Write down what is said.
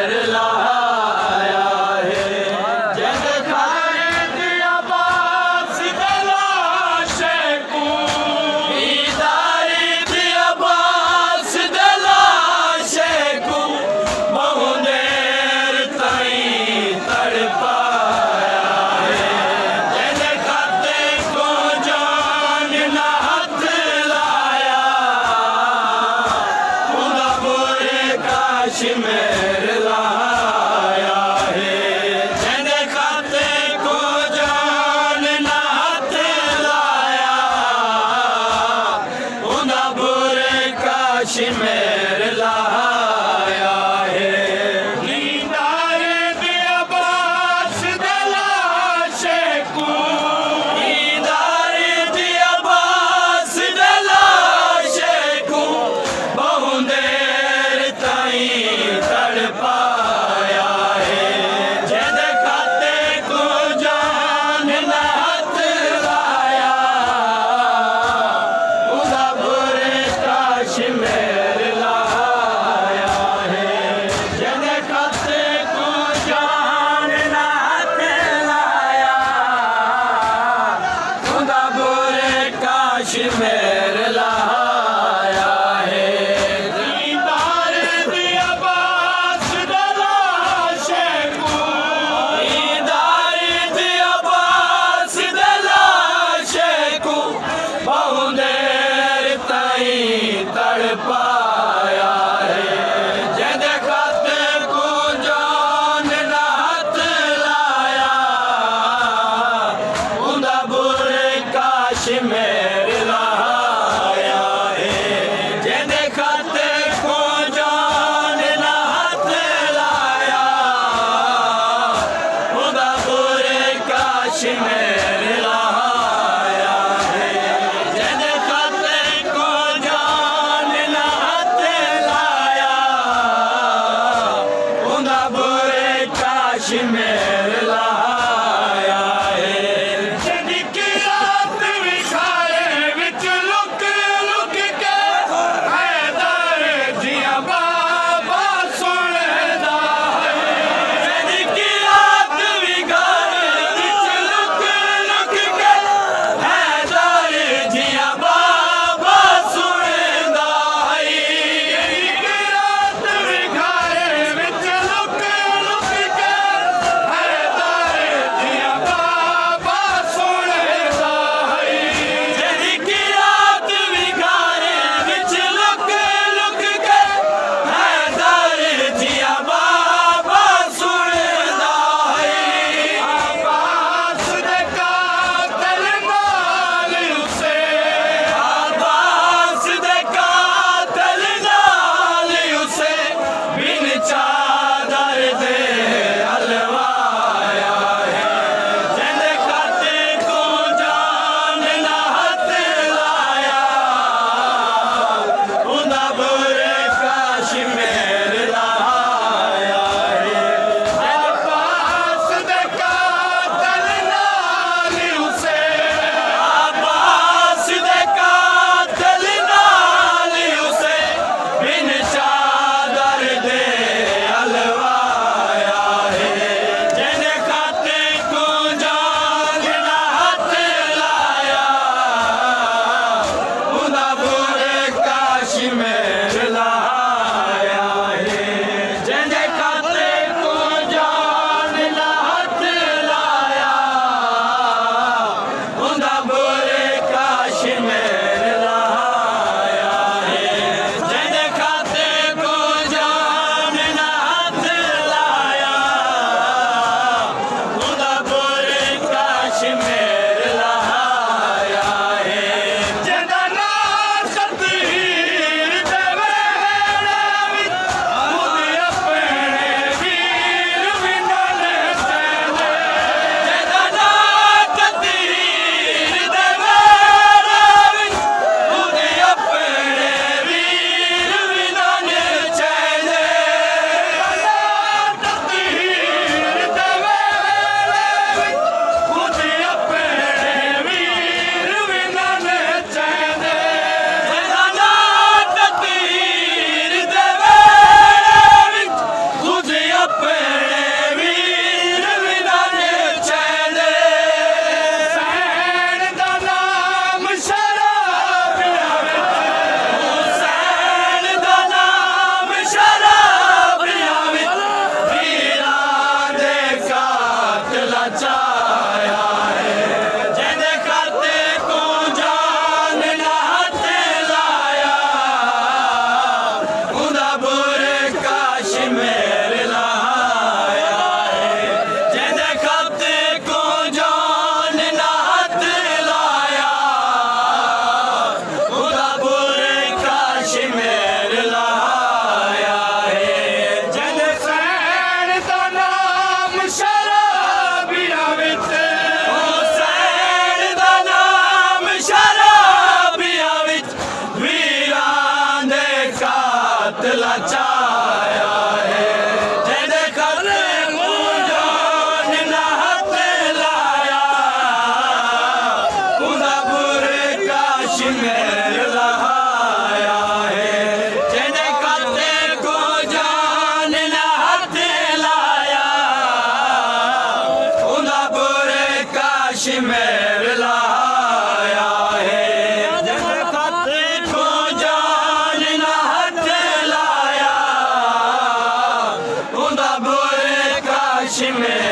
मेर लाया है जद खालिद अब्बास दे लाशे को ईदारिद अब्बास दे लाशे को बहु देर ताईं तड़पाया है जद खाते को जान ना हाथ लाया खुदा बुरे काश मेर लाया है जद खाते को जान ना हाथ लाया खुदा बुरे काश मेर लाया है ईदारिद अब्बास दे लाशे को ईदारिद अब्बास दे लाशे को बहु देर ताईं तड़पाया है जद खाते को जान ना हाथ लाया खुदा बुरे काश मेर लाया है जद खाते को जान ना हाथ लाया खुदा बुरे काश मेर लाया है ईदारिद अब्बास दे लाशे को ईदारिद अब्बास दे लाशे को बहु देर ताईं तड़पाया है जद खाते को जान ना हाथ लाया खुदा बुरे काश मेर लाया है जद खाते को जान ना हाथ लाया खुदा बुरे काश मेर लाया है जद खाते को जान ना हाथ लाया खुदा बुरे काश मेर लाया है जद की रात विखारे विच लुक लुक के हैदर जिया बाबा सुनदा है जद की रात विखारे विच लुक लुक के हैदर जिया बाबा सुनदा है जद की रात विखारे विच लुक लुक के कश्मीर